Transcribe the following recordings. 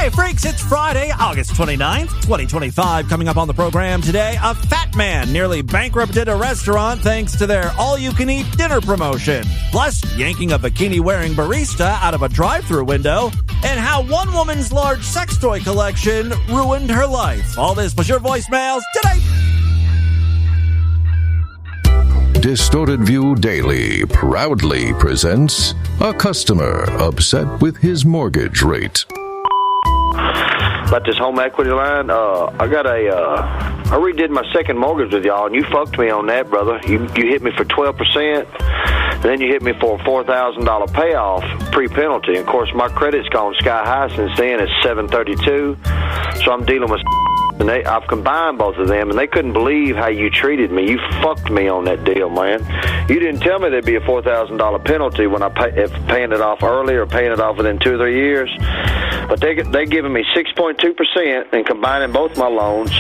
Hey, freaks, it's Friday, August 29th, 2025. Coming up on the program today, a fat man nearly bankrupted a restaurant thanks to their all-you-can-eat dinner promotion. Plus, yanking a bikini-wearing barista out of a drive-thru window, and how one woman's large sex toy collection ruined her life. All this plus your voicemails today. Distorted View Daily proudly presents a customer upset with his mortgage rate. About this home equity line, I redid my second mortgage with y'all, and you fucked me on that, brother. You hit me for 12%, then you hit me for a $4,000 payoff pre-penalty. Of course, my credit's gone sky high since then. It's 732, so I'm dealing with and I've combined both of them, and they couldn't believe how you treated me. You fucked me on that deal, man. You didn't tell me there'd be a $4,000 penalty when if paying it off early or paying it off within 2 or 3 years. But they giving me 6.2% and combining both my loans.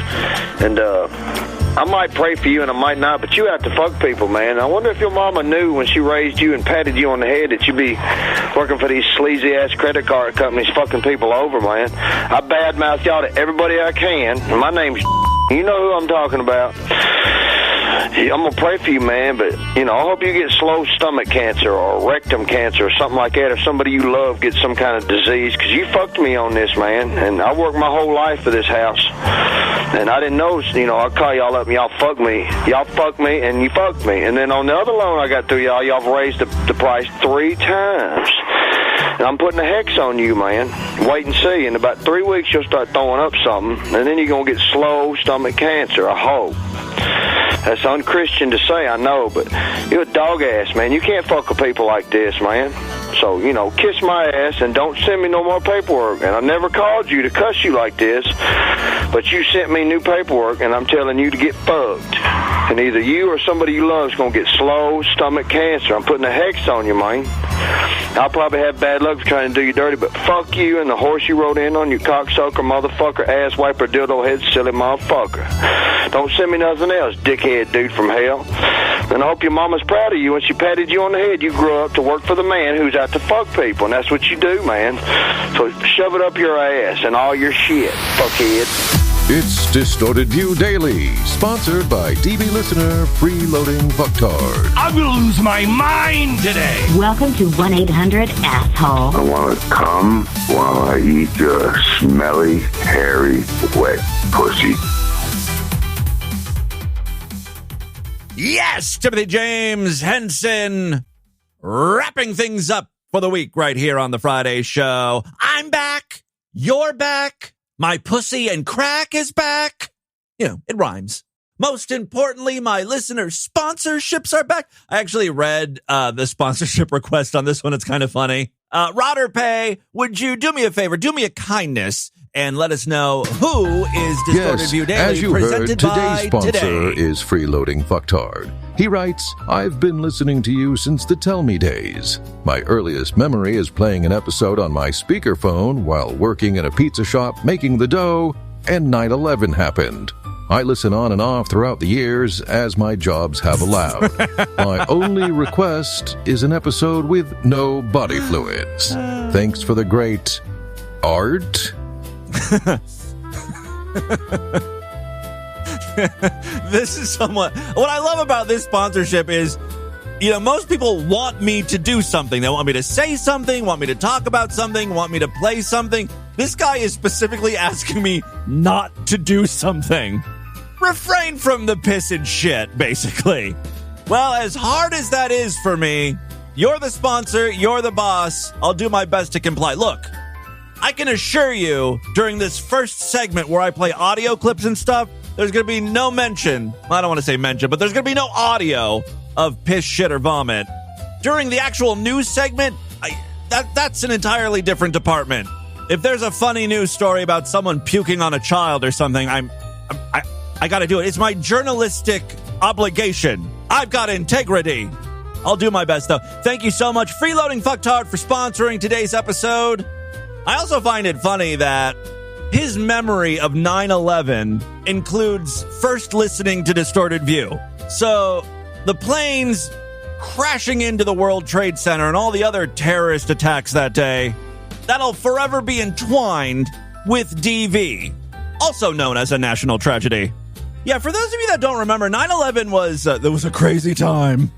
And I might pray for you and I might not, but you have to fuck people, man. I wonder if your mama knew when she raised you and patted you on the head that you'd be working for these sleazy-ass credit card companies fucking people over, man. I badmouth y'all to everybody I can. And my name's you know who I'm talking about. I'm going to pray for you, man, but, I hope you get slow stomach cancer or rectum cancer or something like that, or somebody you love gets some kind of disease, because you fucked me on this, man, and I worked my whole life for this house, and I didn't know, I'll call y'all up and y'all fuck me, and you fucked me, and then on the other loan I got through y'all have raised the price 3 times. And I'm putting a hex on you, man. Wait and see. In about 3 weeks, you'll start throwing up something, and then you're going to get slow stomach cancer, I hope. That's unchristian to say, I know, but you're a dog ass, man. You can't fuck with people like this, man. So, kiss my ass and don't send me no more paperwork. And I never called you to cuss you like this, but you sent me new paperwork, and I'm telling you to get fucked. And either you or somebody you love is going to get slow stomach cancer. I'm putting a hex on you, man. I'll probably have bad luck for trying to do you dirty, but fuck you and the horse you rode in on, you cocksucker, motherfucker, ass wiper, dildo head, silly motherfucker. Don't send me nothing else, dickhead dude from hell. And I hope your mama's proud of you. When she patted you on the head, you grew up to work for the man who's out to fuck people, and that's what you do, man. So shove it up your ass and all your shit, fuckhead. It's Distorted View Daily, sponsored by DB Listener Freeloading Fucktard. I'm gonna lose my mind today. Welcome to 1-800-ASSHOLE. I want to come while I eat your smelly, hairy, wet pussy. Yes, Timothy James Henson, wrapping things up for the week right here on the Friday show. I'm back. You're back. My pussy and crack is back. It rhymes. Most importantly, my listener sponsorships are back. I actually read the sponsorship request on this one. It's kind of funny. Rodderpay, would you do me a favor? Do me a kindness and let us know who is Distorted View Daily as you presented heard, today's sponsor today. is Freeloading Fucktard. He writes, I've been listening to you since the Tell Me days. My earliest memory is playing an episode on my speakerphone while working in a pizza shop making the dough, and 9/11 happened. I listen on and off throughout the years as my jobs have allowed. My only request is an episode with no body fluids. Thanks for the great art. This is somewhat what I love about this sponsorship is, most people want me to do something. They want me to say something, want me to talk about something, want me to play something. This guy is specifically asking me not to do something. Refrain from the piss and shit, basically. Well, as hard as that is for me, you're the sponsor, you're the boss. I'll do my best to comply. Look, I can assure you during this first segment where I play audio clips and stuff, there's going to be no mention. I don't want to say mention, but there's going to be no audio of piss, shit, or vomit. During the actual news segment, that's an entirely different department. If there's a funny news story about someone puking on a child or something, I got to do it. It's my journalistic obligation. I've got integrity. I'll do my best, though. Thank you so much, Freeloading Fucktard, for sponsoring today's episode. I also find it funny that his memory of 9/11 includes first listening to Distorted View. So the planes crashing into the World Trade Center and all the other terrorist attacks that day, that'll forever be entwined with DV, also known as a national tragedy. Yeah, for those of you that don't remember, 9/11 was a crazy time.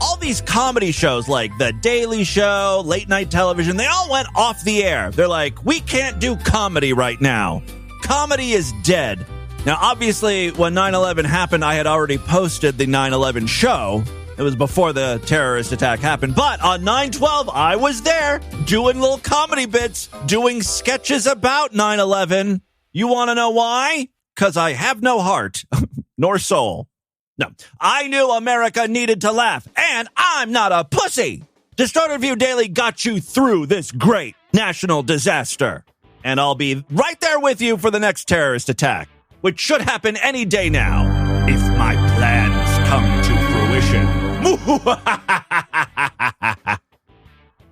All these comedy shows like The Daily Show, late night television, they all went off the air. They're like, we can't do comedy right now. Comedy is dead. Now, obviously, when 9/11 happened, I had already posted the 9/11 show. It was before the terrorist attack happened. But on 9/12, I was there doing little comedy bits, doing sketches about 9/11. You want to know why? Because I have no heart nor soul. No, I knew America needed to laugh, and I'm not a pussy. Distort Review Daily got you through this great national disaster. And I'll be right there with you for the next terrorist attack, which should happen any day now, if my plans come to fruition.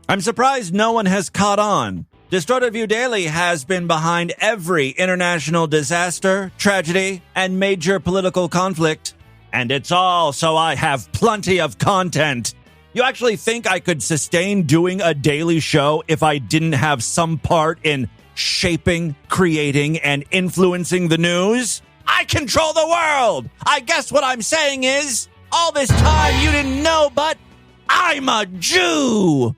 I'm surprised no one has caught on. Distorted View Daily has been behind every international disaster, tragedy, and major political conflict. And it's all so I have plenty of content. You actually think I could sustain doing a daily show if I didn't have some part in shaping, creating, and influencing the news? I control the world! I guess what I'm saying is, all this time you didn't know, but I'm a Jew!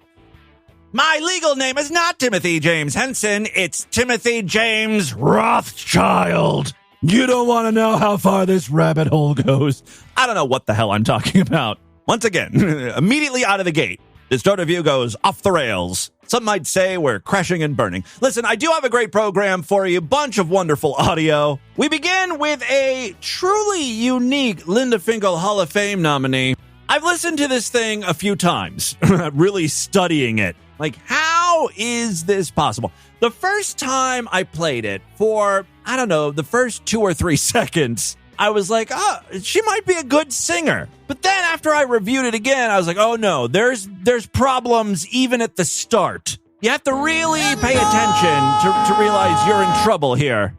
My legal name is not Timothy James Henson, it's Timothy James Rothschild. You don't want to know how far this rabbit hole goes. I don't know what the hell I'm talking about. Once again, immediately out of the gate, Distorted View goes off the rails. Some might say we're crashing and burning. Listen, I do have a great program for you, bunch of wonderful audio. We begin with a truly unique Linda Finkel Hall of Fame nominee. I've listened to this thing a few times, really studying it. Like, how is this possible? The first time I played it for, I don't know, the first 2 or 3 seconds, I was like, oh, she might be a good singer. But then after I reviewed it again, I was like, oh no, there's problems even at the start. You have to really pay attention to realize you're in trouble here.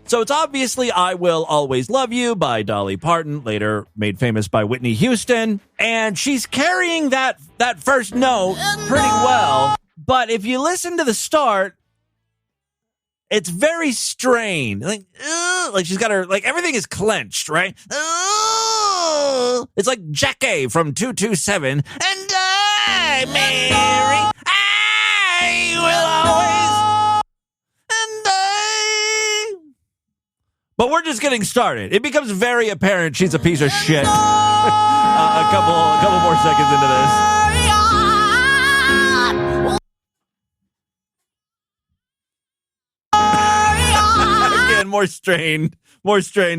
So it's obviously I Will Always Love You by Dolly Parton, later made famous by Whitney Houston. And she's carrying that first note pretty well. But if you listen to the start, it's very strained. Like she's got her, like everything is clenched, right? It's like Jackie from 227. And I, Mary, I will always. But we're just getting started. It becomes very apparent she's a piece of shit. a couple more seconds into this. Again, more strained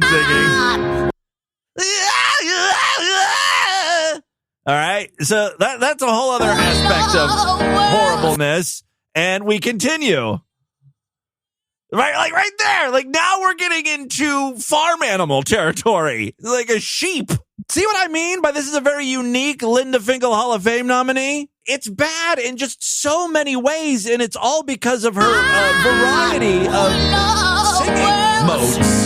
singing. All right, so that's a whole other aspect of horribleness, and we continue. Right, like right there. Like now we're getting into farm animal territory, like a sheep. See what I mean by this is a very unique Linda Finkel Hall of Fame nominee? It's bad in just so many ways, and it's all because of her variety of singing modes.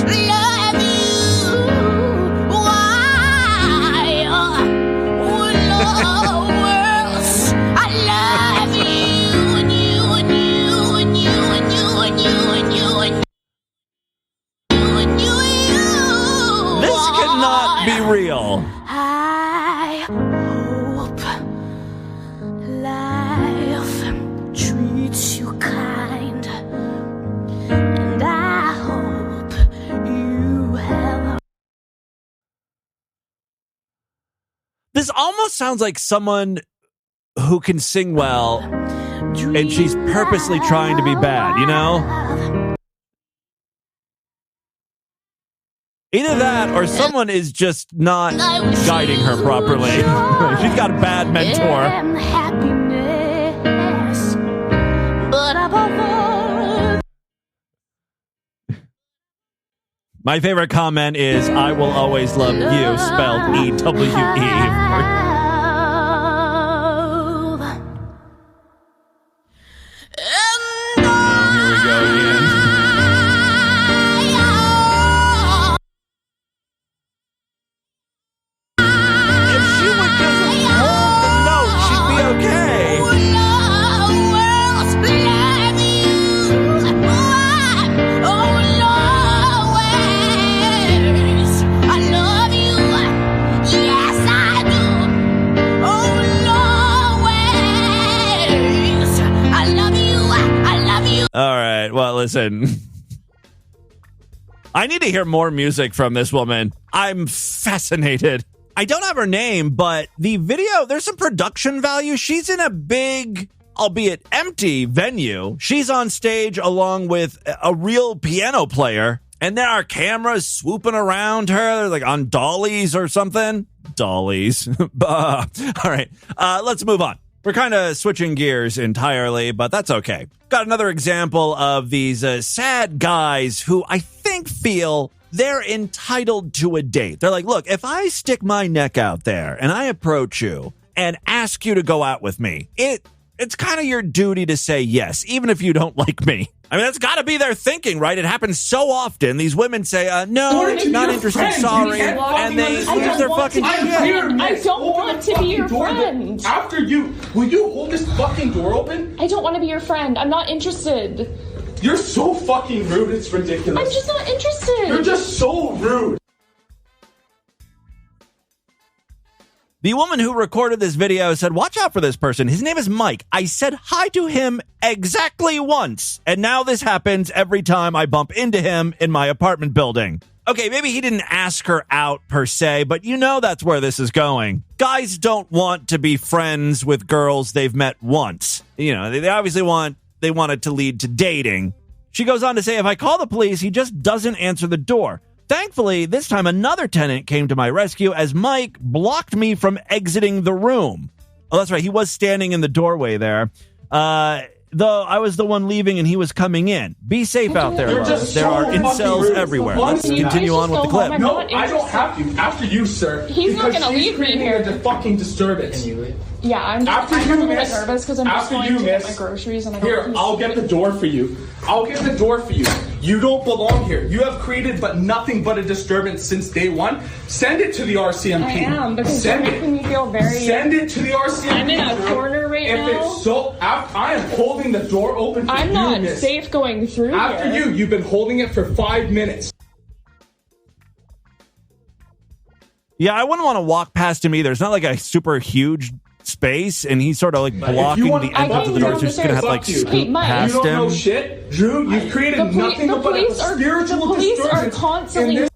Be real. I hope life treats you kind, and I hope you have. This almost sounds like someone who can sing well, and she's purposely trying to be bad, you know? Either that or someone is just not guiding her properly. She's got a bad mentor. My favorite comment is, I will always love you, spelled E-W-E. All right. Well, listen. I need to hear more music from this woman. I'm fascinated. I don't have her name, but the video, there's some production value. She's in a big, albeit empty, venue. She's on stage along with a real piano player, and there are cameras swooping around her, like on dollies or something. Dollies. All right, let's move on. We're kind of switching gears entirely, but that's okay. Got another example of these sad guys who I think feel they're entitled to a date. They're like, look, if I stick my neck out there and I approach you and ask you to go out with me, it's kind of your duty to say yes, even if you don't like me. I mean, that's got to be their thinking, right? It happens so often. These women say, no, not interested, sorry, and they lose their fucking shit. I don't want to be your friend. After you, will you hold this fucking door open? I don't want to be your friend. I'm not interested. You're so fucking rude, it's ridiculous. I'm just not interested. You're just so rude. The woman who recorded this video said, watch out for this person. His name is Mike. I said hi to him exactly once, and now this happens every time I bump into him in my apartment building. Okay, maybe he didn't ask her out per se, but you know that's where this is going. Guys don't want to be friends with girls they've met once. You know, they obviously want it to lead to dating. She goes on to say, if I call the police, he just doesn't answer the door. Thankfully, this time another tenant came to my rescue as Mike blocked me from exiting the room. Oh, that's right. He was standing in the doorway there. Though I was the one leaving and he was coming in. Be safe out there, love. There are incels everywhere. Let's continue on with the clip. No, I don't have to. After you, sir. He's not going to leave me here. The fucking disturbance. Can you leave? Yeah, I'm a little bit nervous because I'm just going to get my groceries. And Here, I'll get the door for you. I'll get the door for you. You don't belong here. You have created nothing but a disturbance since day one. Send it to the RCMP. I am, because you're making me feel very... Send it to the RCMP. I'm in a corner right now. If it's so... I am holding the door open for you, I'm not safe going through here. After you've been holding it for 5 minutes. Yeah, I wouldn't want to walk past him either. It's not like a super huge space, and he's sort of like blocking the entrance of the door, so you're just gonna have to like scoot past him. You don't know shit, Drew. You've created nothing but a spiritual disturbance.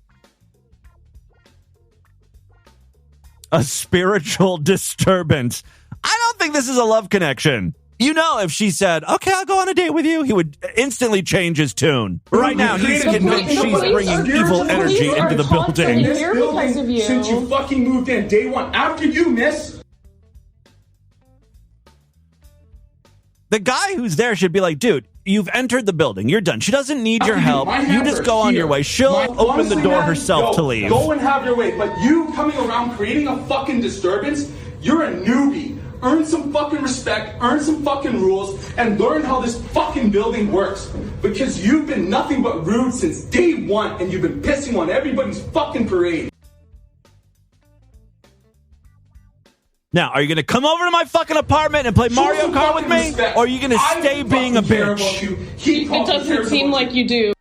A spiritual disturbance. I don't think this is a love connection. You know, if she said, okay, I'll go on a date with you, he would instantly change his tune. Right now, he's convinced she's bringing evil energy into the building. This building, since you fucking moved in, day one, after you, miss. The guy who's there should be like, dude, you've entered the building. You're done. She doesn't need your help. You just go on your way. She'll open the door herself to leave. Go and have your way. But you coming around creating a fucking disturbance, you're a newbie. Earn some fucking respect, earn some fucking rules, and learn how this fucking building works. Because you've been nothing but rude since day one, and you've been pissing on everybody's fucking parade. Now, are you going to come over to my fucking apartment and play Mario Kart with me? Or are you going to stay being a bitch? It doesn't seem like you do.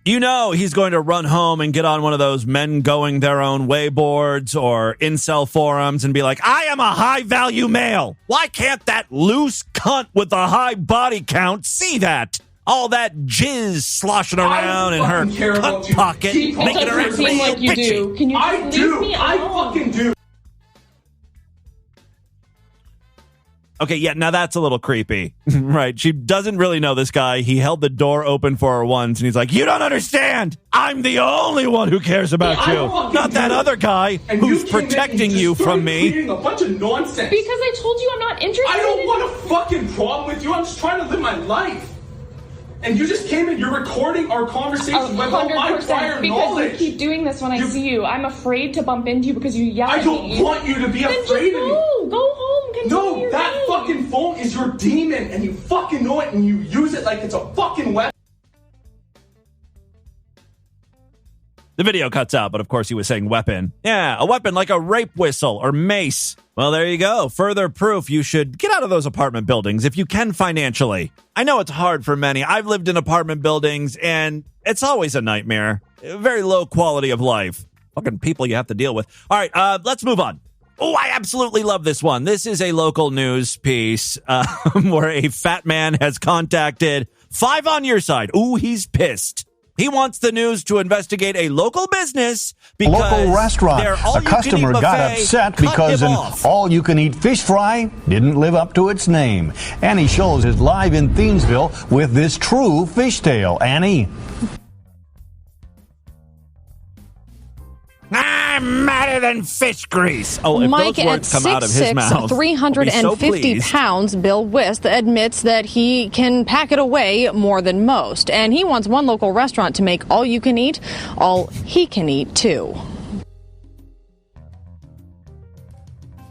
You know he's going to run home and get on one of those men going their own way boards or incel forums and be like, I am a high-value male. Why can't that loose cunt with a high body count see that? All that jizz sloshing around in her cunt pocket, making her act real like you bitchy. do. Can you leave me alone? I fucking do. Okay, yeah, now that's a little creepy. Right, she doesn't really know this guy. He held the door open for her once, and he's like, you don't understand. I'm the only one who cares about you. Not that other guy who's protecting you from me. A bunch of nonsense. Because I told you I'm not interested. I don't want a fucking problem with you. I'm just trying to live my life. And you just came in, you're recording our conversation without my prior knowledge. Because you keep doing this when I see you. I'm afraid to bump into you because you yell at me. I don't want you to be afraid of me. Go home. Continue your that day. fucking phone is your demon, and you fucking know it, and you use it like it's a fucking weapon. The video cuts out, but of course he was saying weapon. Yeah, a weapon like a rape whistle or mace. Well, there you go. Further proof you should get out of those apartment buildings if you can financially. I know it's hard for many. I've lived in apartment buildings, and it's always a nightmare. Very low quality of life. Fucking people you have to deal with. All right, let's move on. Oh, I absolutely love this one. This is a local news piece where a fat man has contacted 5 on your side. Ooh, he's pissed. He wants the news to investigate a local business because local restaurant. their A customer got upset because an all-you-can-eat fish fry didn't live up to its name. Annie Scholes is live in Thiensville with this true fishtail. Annie? I'm madder than fish grease. Oh, if Mike, those words come out of his mouth, 350 pounds, Bill Wist admits that he can pack it away more than most. And he wants one local restaurant to make all you can eat, all he can eat, too.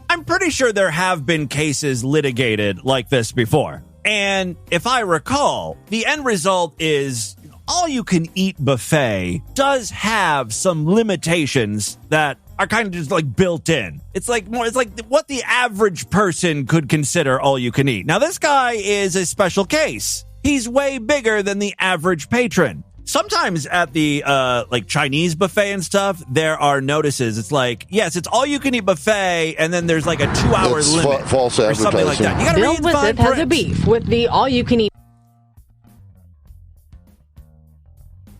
I'm pretty sure there have been cases litigated like this before. And if I recall, the end result is all-you-can-eat buffet does have some limitations that are kind of just like built in. It's like what the average person could consider all-you-can-eat. Now, this guy is a special case. He's way bigger than the average patron. Sometimes at the like Chinese buffet and stuff, there are notices. It's like, yes, it's all-you-can-eat buffet, and then there's like a 2-hour limit false or something like that. You gotta Bill read the fine Wist has a print. beef with the all-you-can-eat.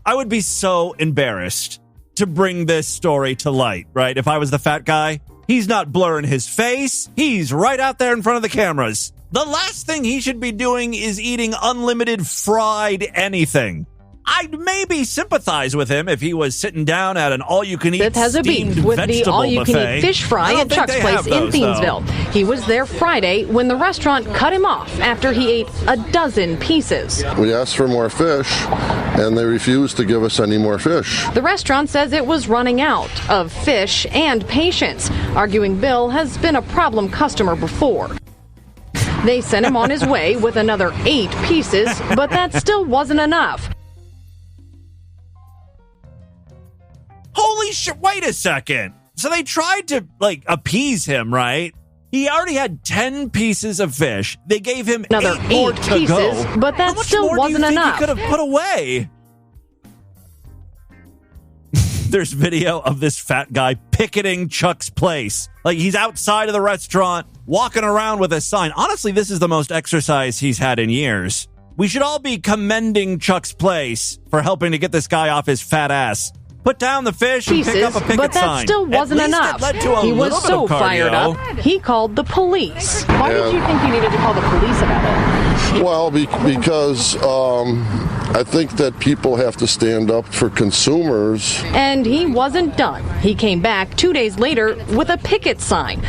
I would be so embarrassed to bring this story to light, right? If I was the fat guy, he's not blurring his face. He's right out there in front of the cameras. The last thing he should be doing is eating unlimited fried anything. I'd maybe sympathize with him if he was sitting down at an all-you-can-eat Smith has a beef with the all-you-can-eat fish fry at Chuck's Place in Thiensville. He was there Friday when the restaurant cut him off after he ate a dozen pieces. We asked for more fish, and they refused to give us any more fish. The restaurant says it was running out of fish and patience, arguing Bill has been a problem customer before. They sent him on his way with another 8 pieces, but that still wasn't enough. Holy shit, wait a second. So they tried to, like, appease him, right? He already had 10 pieces of fish. They gave him another 8 more 8 to pieces, go. but that still wasn't enough. He could have put away. There's video of this fat guy picketing Chuck's Place. Like, he's outside of the restaurant, walking around with a sign. Honestly, this is the most exercise he's had in years. We should all be commending Chuck's Place for helping to get this guy off his fat ass. Put down the fish and pick up a picket but that sign. still wasn't enough. He was so fired up, he called the police. Why did you think you needed to call the police about it? Well, because I think that people have to stand up for consumers. And he wasn't done. He came back 2 days later with a picket sign.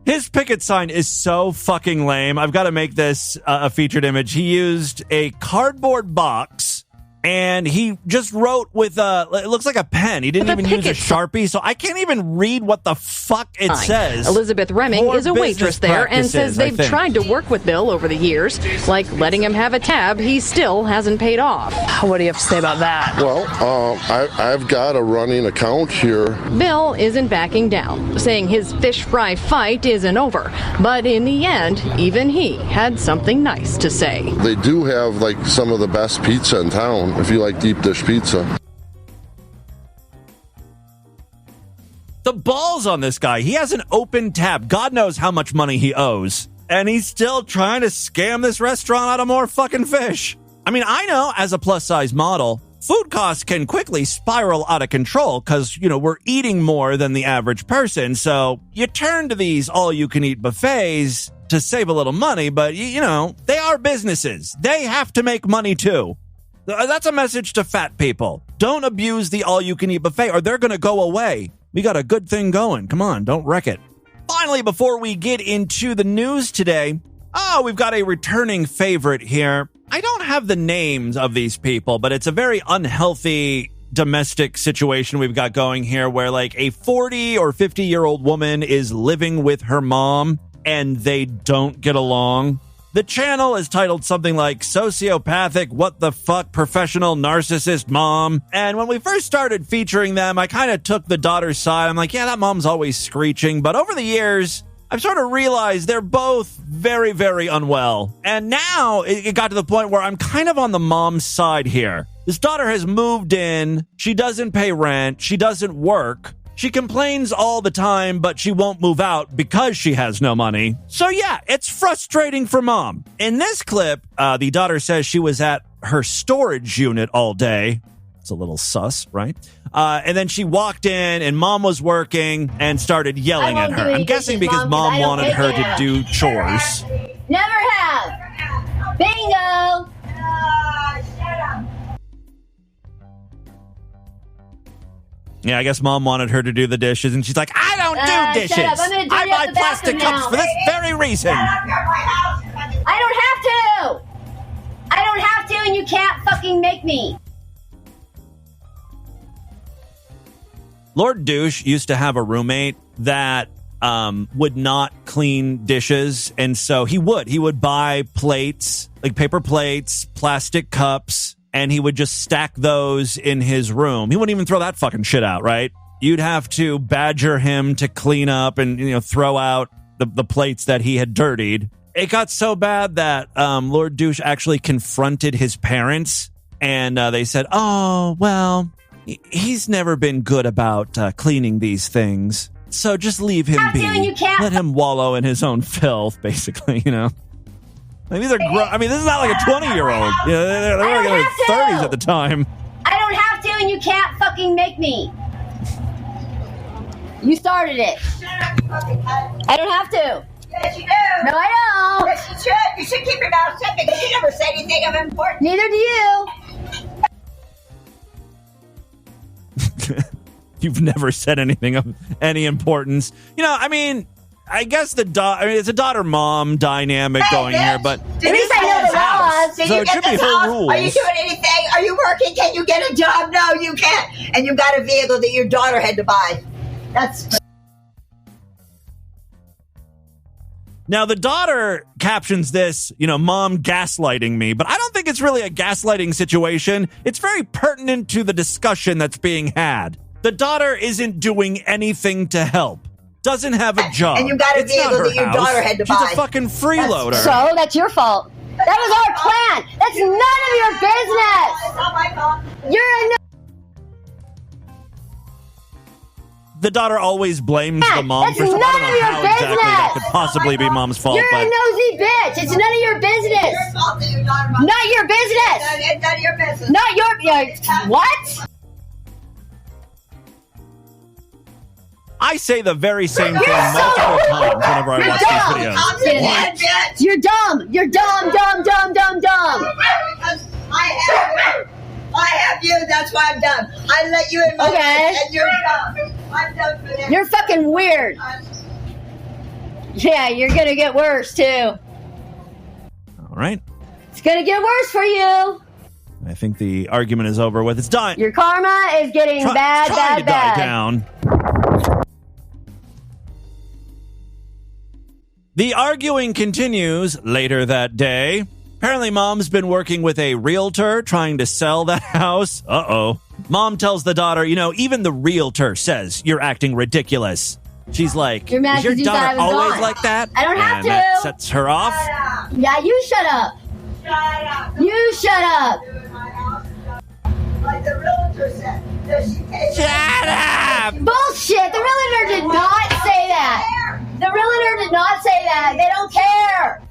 His picket sign is so fucking lame. I've got to make this a featured image. He used a cardboard box, and he just wrote with it looks like a pen. He didn't even use a Sharpie, so I can't even read what the fuck it says. Elizabeth Remming is a waitress there and says they've tried to work with Bill over the years, like letting him have a tab he still hasn't paid off. What do you have to say about that? Well, I've got a running account here. Bill isn't backing down, saying his fish fry fight isn't over. But in the end, even he had something nice to say. They do have like some of the best pizza in town, if you like deep dish pizza. The balls on this guy. He has an open tab. God knows how much money he owes. And he's still trying to scam this restaurant out of more fucking fish. I mean, I know as a plus-size model, food costs can quickly spiral out of control because, we're eating more than the average person. So you turn to these all-you-can-eat buffets to save a little money, but, they are businesses. They have to make money, too. That's a message to fat people. Don't abuse the all-you-can-eat buffet or they're going to go away. We got a good thing going. Come on, don't wreck it. Finally, before we get into the news today, we've got a returning favorite here. I don't have the names of these people, but it's a very unhealthy domestic situation we've got going here where like a 40 or 50-year-old woman is living with her mom and they don't get along. The channel is titled something like Sociopathic What the Fuck Professional Narcissist Mom. And when we first started featuring them, I kind of took the daughter's side. I'm like, yeah, that mom's always screeching. But over the years, I've sort of realized they're both very, very unwell. And now it got to the point where I'm kind of on the mom's side here. This daughter has moved in. She doesn't pay rent. She doesn't work. She complains all the time, but she won't move out because she has no money. So yeah, it's frustrating for mom. In this clip, the daughter says she was at her storage unit all day. It's a little sus, right? And then she walked in and mom was working and started yelling at her. I'm guessing because mom wanted her to do chores. Never have. Bingo. Shut up. Yeah, I guess mom wanted her to do the dishes, and she's like, I don't do dishes. I buy plastic cups for this very reason. I don't have to, and you can't fucking make me. Lord Douche used to have a roommate that would not clean dishes, and so he would buy plates, like paper plates, plastic cups, and he would just stack those in his room. He wouldn't even throw that fucking shit out, right? You'd have to badger him to clean up and, throw out the plates that he had dirtied. It got so bad that Lord Douche actually confronted his parents, and they said, oh, well, he's never been good about cleaning these things. So just leave him be. Let him wallow in his own filth, basically, I mean, these are this is not like a 20-year-old. They're like in their 30s at the time. I don't have to, and you can't fucking make me. You started it. I don't have to. Yes, you do. No, I don't. Yes, you should. You should keep your mouth shut because you never say anything of importance. Neither do you. You've never said anything of any importance. I guess it's a daughter-mom dynamic going here, but at least I know the laws. So it should be her rules. Are you doing anything? Are you working? Can you get a job? No, you can't. And you got a vehicle that your daughter had to buy. That's... Now, the daughter captions this, mom gaslighting me, but I don't think it's really a gaslighting situation. It's very pertinent to the discussion that's being had. The daughter isn't doing anything to help. Doesn't have a job. And you got a vehicle that your daughter had to buy. She's a fucking freeloader. So that's your fault. That was our plan. That's none of your business. It's not my fault. You're a The daughter always blames the mom for something. I don't know how exactly that could possibly be mom's fault. You're a nosy bitch. It's none of your business. Your fault that your daughter bought. Not your business. It's none of your business. Not your... What? I say the very same thing multiple times whenever I watch these videos. You're dumb. You're dumb, dumb, dumb, dumb, dumb. Because I have you. That's why I'm dumb. I let you in my life, and you're dumb. I'm done for that. You're fucking weird. Yeah, you're gonna get worse too. All right. It's gonna get worse for you. I think the argument is over with. It's done. Your karma is getting bad, trying to bad. Die down. The arguing continues later that day. Apparently, mom's been working with a realtor trying to sell the house. Uh-oh. Mom tells the daughter, even the realtor says you're acting ridiculous. She's like, is your daughter always like that? I don't have to. That sets her off. Yeah, you shut up. You shut up. Like the realtor said. Shut up! Bullshit! The realtor did not say that. The realtor did not say that. They don't care.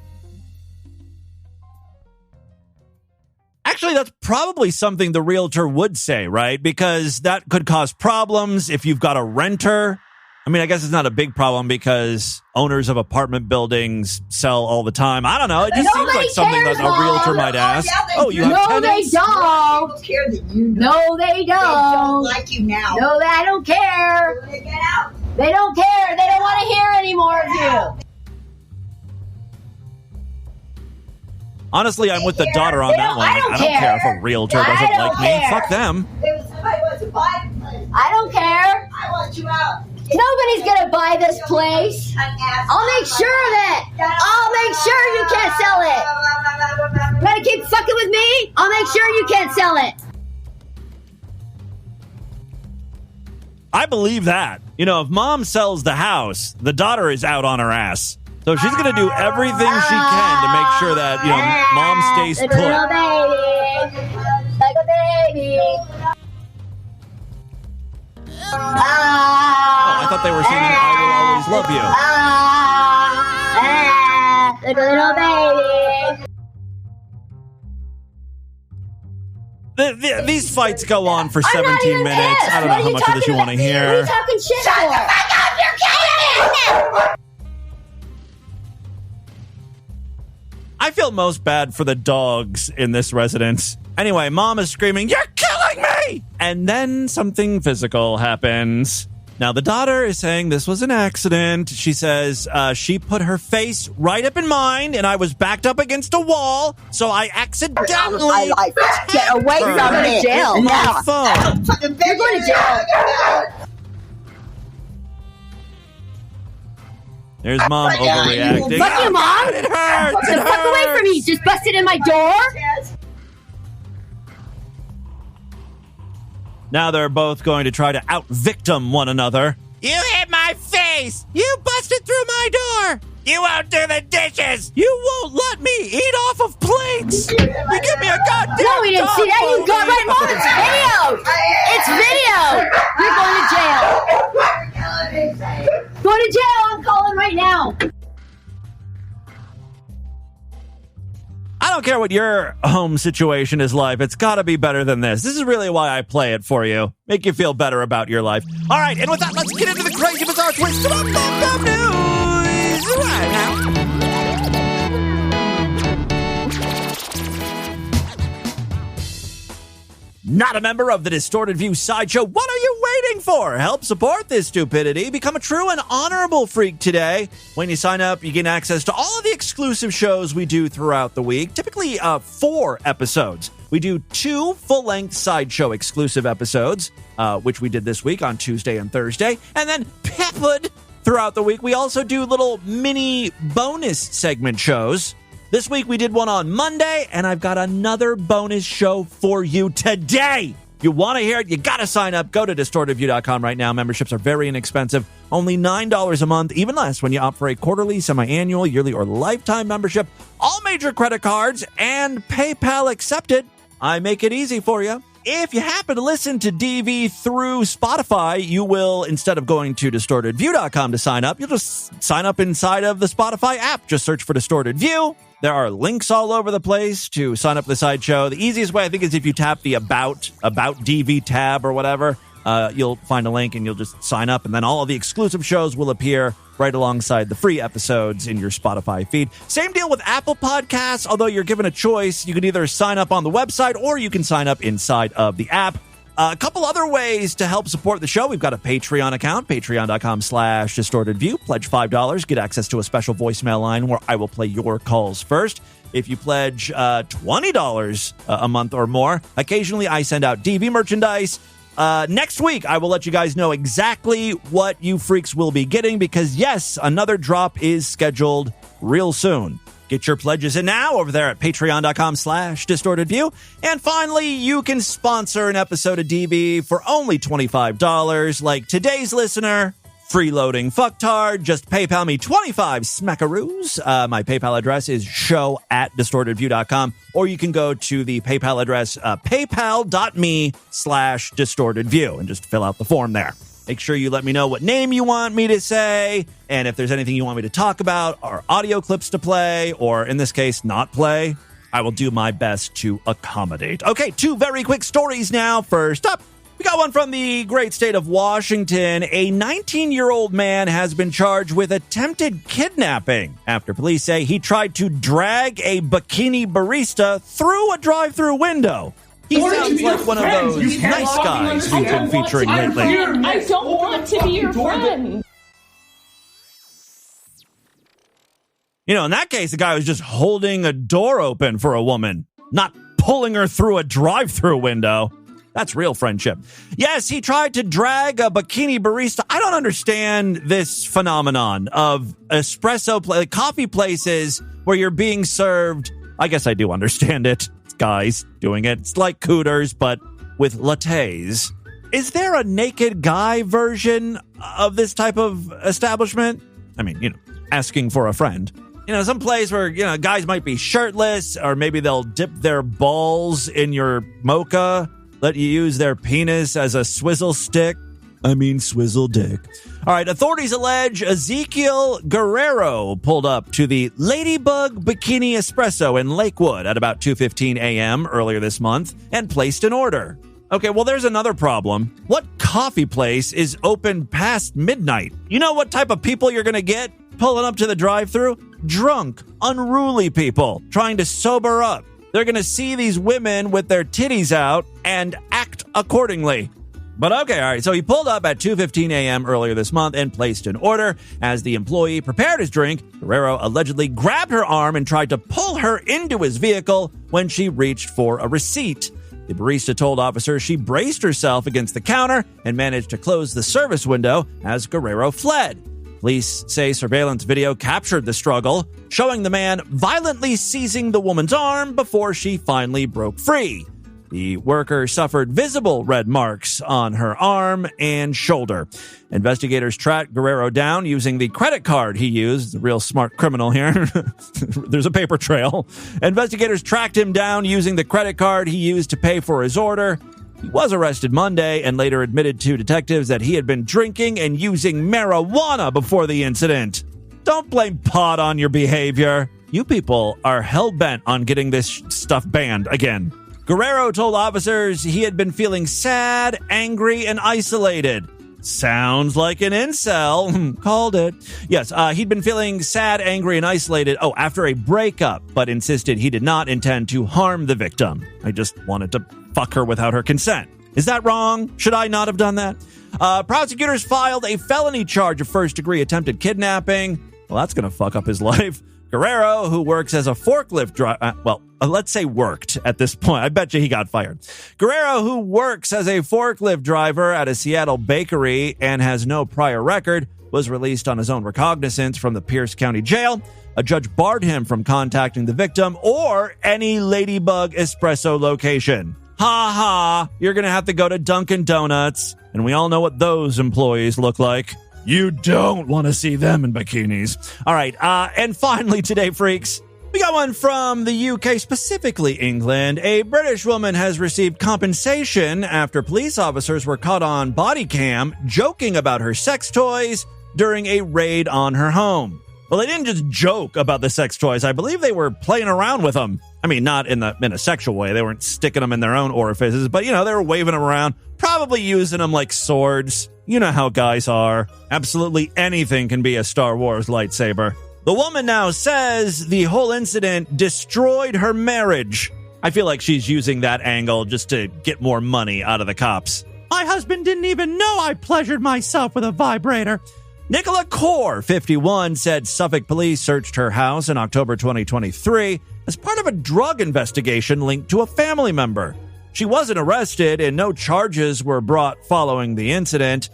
Actually, that's probably something the realtor would say, right? Because that could cause problems if you've got a renter. I mean, I guess it's not a big problem because owners of apartment buildings sell all the time. I don't know. It just seems like something that a realtor might ask. Oh, you have tenants? They don't. Care that you know. No, they don't. They don't like you now. No, I don't care. They get out. They don't care. They don't want to hear any more of you. Honestly, I'm with the daughter on that one. I don't care if a realtor doesn't like me. Fuck them. If somebody wants to buy the place, I don't care. I want you out. Nobody's gonna buy this place. I'll make sure you can't sell it. You wanna keep fucking with me? I'll make sure you can't sell it. I believe that. If mom sells the house, the daughter is out on her ass. So she's going to do everything she can to make sure that, mom stays put. Like a I thought they were singing I Will Always Love You. Like a little baby. These fights go on for 17 minutes. I don't know how much of this you want to hear. What are you talking shit for? Shut the fuck up! You're killing me! I feel most bad for the dogs in this residence. Anyway, Mom is screaming, "You're killing me!" And then something physical happens. Now, the daughter is saying this was an accident. She says she put her face right up in mine, and I was backed up against a wall, so I accidentally Get away from me. Jail. my phone. You're going to jail. There's Mom overreacting. Fuck you, Mom. It hurts. Get the fuck away from me. Just busted in my door. Now they're both going to try to out-victim one another. You hit my face! You busted through my door! You won't do the dishes! You won't let me eat off of plates! You give me a goddamn No, we didn't see that. You got right, Mom. It's video. It's video. You're going to jail. Going to jail. I'm calling right now. I don't care what your home situation is like. It's got to be better than this. This is really why I play it for you. Make you feel better about your life. All right, and with that, let's get into the crazy, bizarre twist of the news right now. Not a member of the Distorted View Sideshow? What are you waiting for? Help support this stupidity. Become a true and honorable freak today. When you sign up, you gain access to all of the exclusive shows we do throughout the week, typically 4 episodes. We do 2 full-length Sideshow exclusive episodes, which we did this week on Tuesday and Thursday, and then peppered throughout the week. We also do little mini bonus segment shows. This week we did one on Monday, and I've got another bonus show for you today. If you want to hear it, you got to sign up. Go to distortedview.com right now. Memberships are very inexpensive. Only $9 a month, even less when you opt for a quarterly, semi-annual, yearly, or lifetime membership. All major credit cards and PayPal accepted. I make it easy for you. If you happen to listen to DV through Spotify, you will, instead of going to distortedview.com to sign up, you'll just sign up inside of the Spotify app. Just search for Distorted View. There are links all over the place to sign up for the Sideshow. The easiest way, I think, is if you tap the About DV tab or whatever. You'll find a link and you'll just sign up, and then all of the exclusive shows will appear right alongside the free episodes in your Spotify feed. Same deal with Apple Podcasts, although you're given a choice. You can either sign up on the website or you can sign up inside of the app. A couple other ways to help support the show. We've got a Patreon account, patreon.com/distortedview. Pledge $5, get access to a special voicemail line where I will play your calls first. If you pledge $20 a month or more, occasionally I send out DV merchandise. Next week, I will let you guys know exactly what you freaks will be getting because, yes, another drop is scheduled real soon. Get your pledges in now over there at patreon.com/distortedview. And finally, you can sponsor an episode of DV for only $25, like today's listener, Freeloading Fucktard. Just PayPal me 25 smackaroos. My PayPal address is show@distortedview.com, or you can go to the PayPal address, paypal.me/distortedview, and just fill out the form there. Make sure you let me know what name you want me to say, and if there's anything you want me to talk about, or audio clips to play, or in this case, not play, I will do my best to accommodate. Okay, 2 very quick stories now. First up, we got one from the great state of Washington. A 19-year-old man has been charged with attempted kidnapping after police say he tried to drag a bikini barista through a drive-through window. He sounds like one of those nice guys we've been featuring lately. I don't want to be your friend. You know, in that case, the guy was just holding a door open for a woman, not pulling her through a drive-through window. That's real friendship. Yes, he tried to drag a bikini barista. I don't understand this phenomenon of coffee places where you're being served. I guess I do understand it. Guys doing it. It's like Cooters, but with lattes. Is there a naked guy version of this type of establishment? I mean, asking for a friend. Some place where, guys might be shirtless, or maybe they'll dip their balls in your mocha, let you use their penis as a swizzle stick. I mean swizzle dick. All right, authorities allege Ezekiel Guerrero pulled up to the Ladybug Bikini Espresso in Lakewood at about 2:15 a.m. earlier this month and placed an order. Okay, well, there's another problem. What coffee place is open past midnight? You know what type of people you're going to get pulling up to the drive-thru? Drunk, unruly people trying to sober up. They're going to see these women with their titties out and act accordingly. But okay, all right, so he pulled up at 2:15 a.m. earlier this month and placed an order. As the employee prepared his drink, Guerrero allegedly grabbed her arm and tried to pull her into his vehicle when she reached for a receipt. The barista told officers she braced herself against the counter and managed to close the service window as Guerrero fled. Police say surveillance video captured the struggle, showing the man violently seizing the woman's arm before she finally broke free. The worker suffered visible red marks on her arm and shoulder. Investigators tracked Guerrero down using the credit card he used. The real smart criminal here. There's a paper trail. Investigators tracked him down using the credit card he used to pay for his order. He was arrested Monday and later admitted to detectives that he had been drinking and using marijuana before the incident. Don't blame pot on your behavior. You people are hell-bent on getting this stuff banned again. Guerrero told officers he had been feeling sad, angry, and isolated. Sounds like an incel. Called it. Yes, he'd been feeling sad, angry, and isolated, after a breakup, but insisted he did not intend to harm the victim. I just wanted to fuck her without her consent. Is that wrong? Should I not have done that? Prosecutors filed a felony charge of first-degree attempted kidnapping. Well, that's going to fuck up his life. Guerrero, who works as a forklift driver, let's say worked at this point. I bet you he got fired. Guerrero, who works as a forklift driver at a Seattle bakery and has no prior record, was released on his own recognizance from the Pierce County Jail. A judge barred him from contacting the victim or any Ladybug Espresso location. Ha ha, you're going to have to go to Dunkin' Donuts, and we all know what those employees look like. You don't want to see them in bikinis. All right, and finally today, freaks, we got one from the UK, specifically England. A British woman has received compensation after police officers were caught on body cam joking about her sex toys during a raid on her home. Well, they didn't just joke about the sex toys. I believe they were playing around with them. I mean, not in a sexual way. They weren't sticking them in their own orifices, but, they were waving them around, probably using them like swords. You know how guys are. Absolutely anything can be a Star Wars lightsaber. The woman now says the whole incident destroyed her marriage. I feel like she's using that angle just to get more money out of the cops. My husband didn't even know I pleasured myself with a vibrator. Nicola Kaur, 51, said Suffolk police searched her house in October 2023 as part of a drug investigation linked to a family member. She wasn't arrested and no charges were brought following the incident.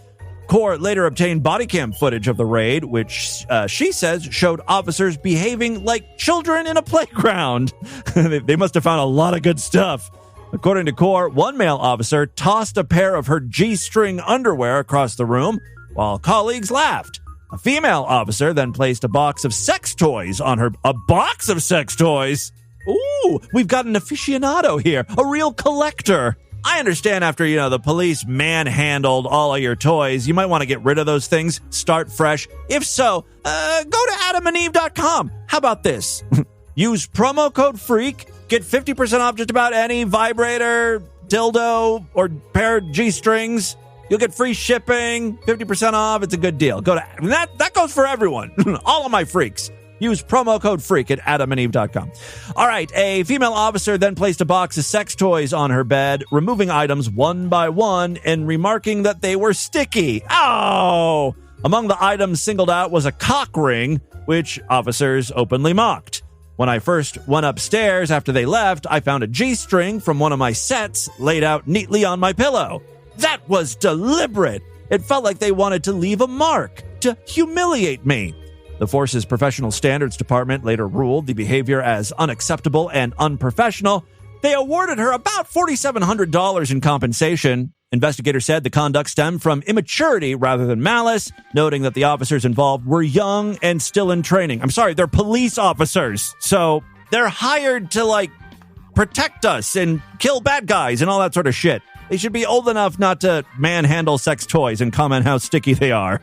Kaur later obtained body cam footage of the raid, which she says showed officers behaving like children in a playground. They must have found a lot of good stuff. According to Kaur, one male officer tossed a pair of her G-string underwear across the room, while colleagues laughed. A female officer then placed a box of sex toys on her. A box of sex toys? Ooh, we've got an aficionado here, a real collector. I understand after, the police manhandled all of your toys, you might want to get rid of those things, start fresh. If so, go to adamandeve.com. How about this? Use promo code FREAK, get 50% off just about any vibrator, dildo, or pair of G-strings. You'll get free shipping, 50% off. It's a good deal. Go to that goes for everyone. All of my freaks. Use promo code FREAK at adamandeve.com. All right, a female officer then placed a box of sex toys on her bed, removing items one by one and remarking that they were sticky. Oh! Among the items singled out was a cock ring, which officers openly mocked. When I first went upstairs after they left, I found a G-string from one of my sets laid out neatly on my pillow. That was deliberate. It felt like they wanted to leave a mark, to humiliate me. The force's professional standards department later ruled the behavior as unacceptable and unprofessional. They awarded her about $4,700 in compensation. Investigators said the conduct stemmed from immaturity rather than malice, noting that the officers involved were young and still in training. I'm sorry, they're police officers. So they're hired to, protect us and kill bad guys and all that sort of shit. They should be old enough not to manhandle sex toys and comment how sticky they are.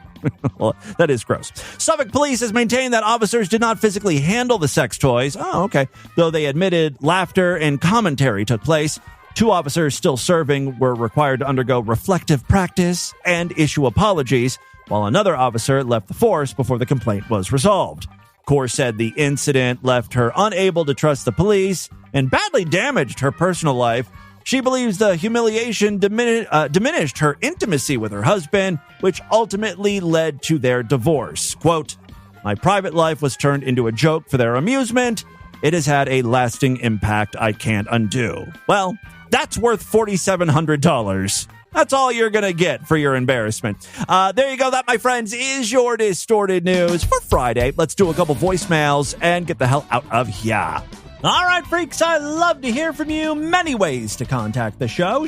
Well, that is gross. Suffolk police has maintained that officers did not physically handle the sex toys. Oh, okay. Though they admitted laughter and commentary took place. 2 officers still serving were required to undergo reflective practice and issue apologies, while another officer left the force before the complaint was resolved. Kaur said the incident left her unable to trust the police and badly damaged her personal life. She believes the humiliation diminished her intimacy with her husband, which ultimately led to their divorce. Quote, "My private life was turned into a joke for their amusement. It has had a lasting impact I can't undo." Well, that's worth $4,700. That's all you're going to get for your embarrassment. There you go. That, my friends, is your Distorted News for Friday. Let's do a couple voicemails and get the hell out of here. All right, freaks, I love to hear from you. Many ways to contact the show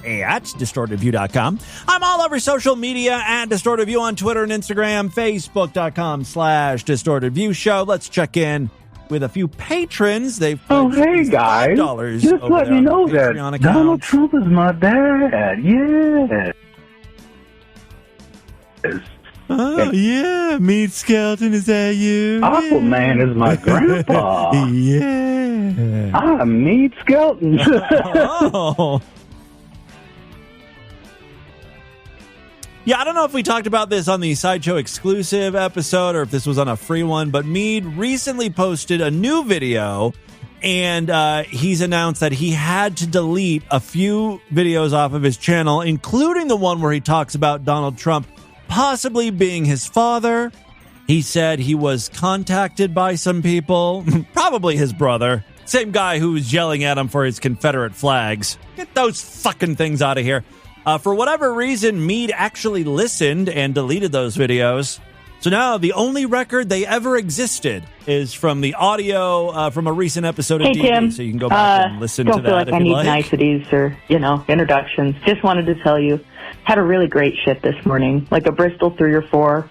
at distortedview.com. I'm all over social media at DistortedView on Twitter and Instagram, facebook.com/DistortedView Show. Let's check in with a few patrons. They've hey guys, just let me know that Donald Trump is my dad. Yeah. Oh, yeah. Meat Skeleton, is that you? Aquaman is my grandpa. Yeah. I'm Meat Skeleton. Oh. Yeah, I don't know if we talked about this on the Sideshow exclusive episode or if this was on a free one, but Mead recently posted a new video, and he's announced that he had to delete a few videos off of his channel, including the one where he talks about Donald Trump possibly being his father. He said he was contacted by some people, probably his brother, same guy who was yelling at him for his Confederate flags. Get those fucking things out of here. For whatever reason, Mead actually listened and deleted those videos. So now the only record they ever existed is from the audio from a recent episode of Hey, DD. Tim, So you can go back and listen to that don't feel like if I you need like. niceties or, introductions. Just wanted to tell you, had a really great shit this morning, like a Bristol 3 or 4.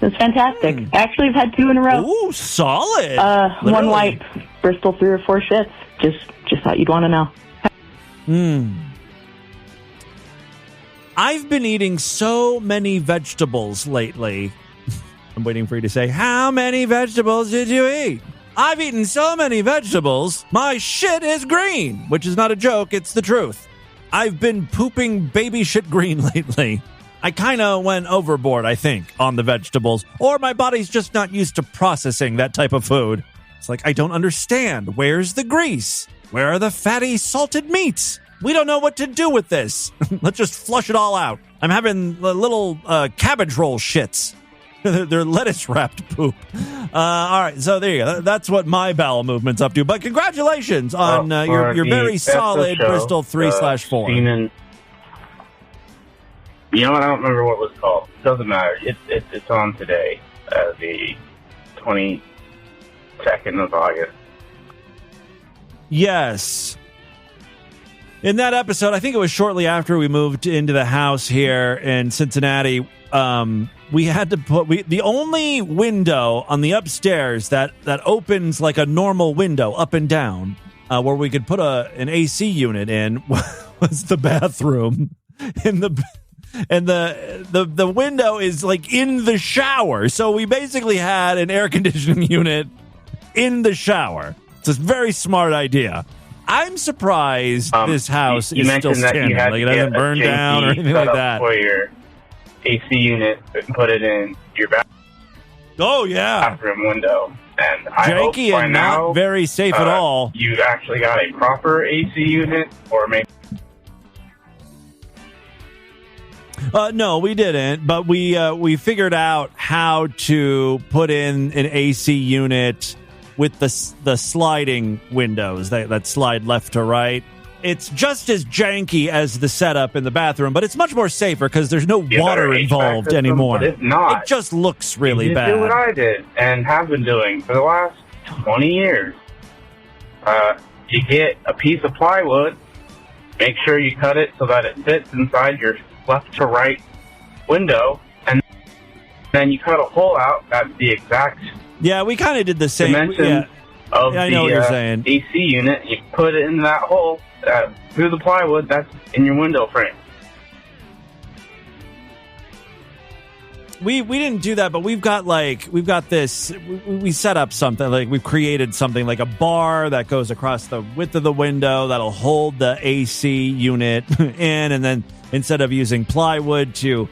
It was fantastic. Actually, I've had 2 in a row. Ooh, solid. One wipe, Bristol 3 or 4 shits. Just thought you'd want to know. I've been eating so many vegetables lately. I'm waiting for you to say, how many vegetables did you eat? I've eaten so many vegetables, my shit is green, which is not a joke, it's the truth. I've been pooping baby shit green lately. I kind of went overboard, I think, on the vegetables, or my body's just not used to processing that type of food. It's like, I don't understand. Where's the grease? Where are the fatty, salted meats? We don't know what to do with this. Let's just flush it all out. I'm having little cabbage roll shits. They're lettuce-wrapped poop. All right, so there you go. That's what my bowel movement's up to. But congratulations on your very solid Bristol 3/4. You know what? I don't remember what it was called. Doesn't matter. It's on today, the 22nd of August. Yes. In that episode, I think it was shortly after we moved into the house here in Cincinnati, we had to put the only window on the upstairs that opens like a normal window up and down, where we could put an AC unit in was the bathroom. And the window is like in the shower, so we basically had an air conditioning unit in the shower. It's a very smart idea. I'm surprised this house is still standing. Like it hasn't burned down or anything like that. For your AC unit and put it in your bathroom. Oh yeah, bathroom window. And I hope janky by and now, not very safe at all. You actually got a proper AC unit, or maybe. No, we didn't. But we figured out how to put in an AC unit with the sliding windows that slide left to right. It's just as janky as the setup in the bathroom, but it's much more safer because there's no water involved anymore. But it's not. It just looks really bad. Do what I did and have been doing for the last 20 years. You get a piece of plywood, make sure you cut it so that it fits inside your left to right window, and then you cut a hole out at the exact Yeah, we kind of did the same dimension of I know what you're saying. AC unit. You put it in that hole, through the plywood that's in your window frame. We didn't do that, but we've got this. We set up something, like we've created something like a bar that goes across the width of the window that'll hold the AC unit in, and then instead of using plywood to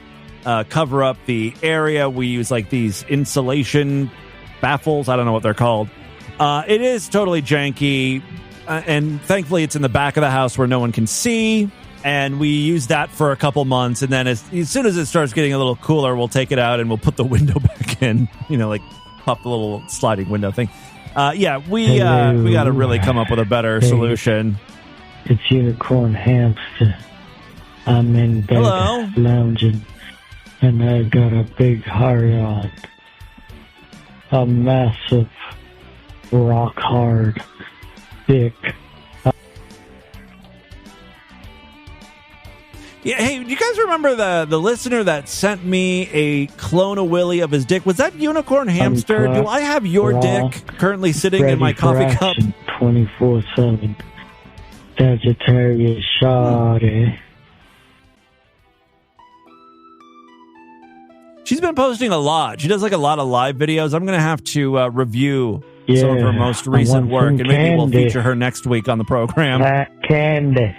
cover up the area, we use like these insulation baffles. I don't know what they're called. It is totally janky, and thankfully it's in the back of the house where no one can see. And we use that for a couple months, and then as soon as it starts getting a little cooler, we'll take it out and we'll put the window back in. Like pop the little sliding window thing. We got to really come up with a better solution. It's Unicorn Hamster. I'm in bed lounging, and I got a big heart on. A massive, rock hard dick. Yeah, hey, do you guys remember the listener that sent me a clone of Willie of his dick? Was that Unicorn Hamster? Do I have your dick currently sitting in my coffee cup? 24/7. Sagittarius shawty. She's been posting a lot. She does like a lot of live videos. I'm going to have to review some of her most recent work, and maybe we'll feature her next week on the program. That candy.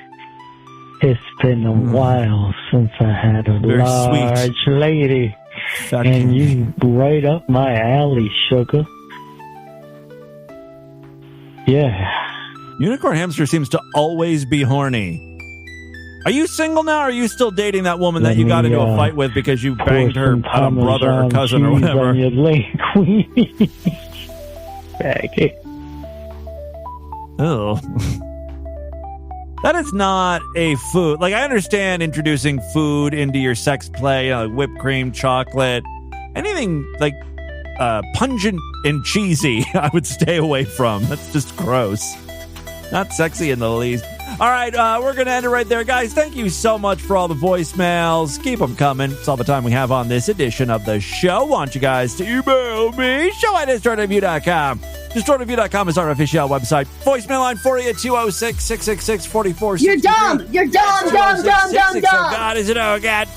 It's been a while since I had a Very large sweet. lady. And you right up my alley, sugar. Yeah. Unicorn Hamster seems to always be horny. Are you single now, or are you still dating that woman that you got into a fight with because you banged her brother or cousin or whatever? On your leg, Baggy. Oh. That is not a food. Like, I understand introducing food into your sex play, like whipped cream, chocolate, anything like pungent and cheesy, I would stay away from. That's just gross. Not sexy in the least. All right, we're going to end it right there. Guys, thank you so much for all the voicemails. Keep them coming. It's all the time we have on this edition of the show. Want you guys to email me, show@distortedview.com. DistortedView.com is our official website. Voicemail line for you, 206-666-4462. You're dumb. You're dumb, dumb. Oh, God, is it? Oh, God.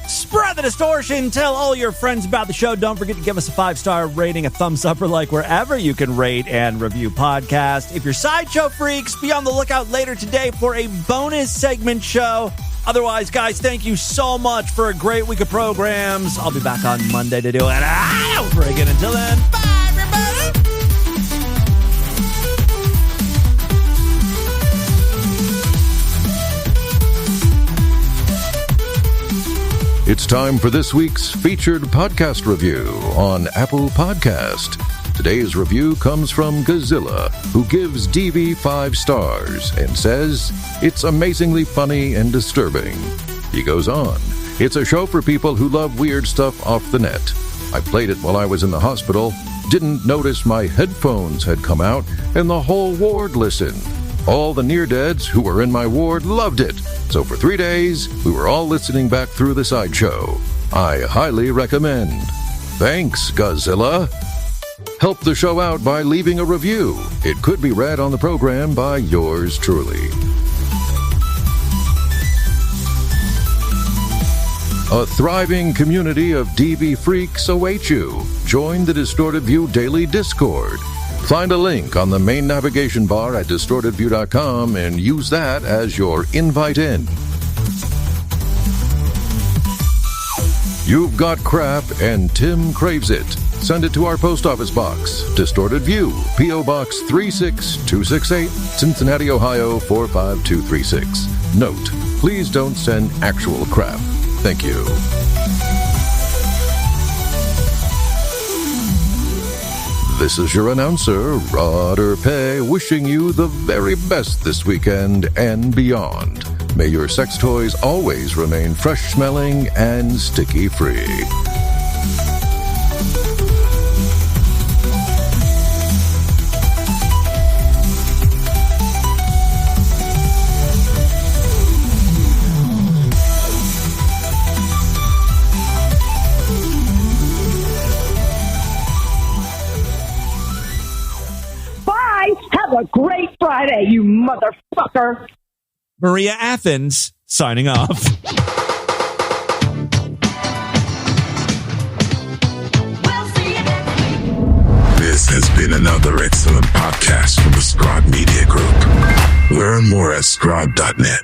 Spread the distortion. Tell all your friends about the show. Don't forget to give us a 5-star rating, a thumbs up, or like wherever you can rate and review podcasts. If you're Sideshow freaks, be on the lookout later today for a bonus segment show. Otherwise, guys, thank you so much for a great week of programs. I'll be back on Monday to do it. I'll break it. Until then, bye, everybody. It's time for this week's featured podcast review on Apple Podcast. Today's review comes from Godzilla, who gives DV 5 stars and says, "It's amazingly funny and disturbing." He goes on, "It's a show for people who love weird stuff off the net. I played it while I was in the hospital, didn't notice my headphones had come out, and the whole ward listened. All the near-deads who were in my ward loved it. So for 3 days, we were all listening back through the sideshow. I highly recommend. Thanks, Godzilla. Help the show out by leaving a review. It could be read on the program by yours truly." A thriving community of DV freaks awaits you. Join the Distorted View Daily Discord. Find a link on the main navigation bar at DistortedView.com and use that as your invite in. You've got crap and Tim craves it. Send it to our post office box, Distorted View, P.O. Box 36268, Cincinnati, Ohio 45236. Note, please don't send actual crap. Thank you. This is your announcer, Rodder Pay, wishing you the very best this weekend and beyond. May your sex toys always remain fresh-smelling and sticky-free. Bye! guys. Have a great Friday, you motherfucker. Maria Athens signing off. This has been another excellent podcast from the Scribe Media Group. Learn more at scribe.net.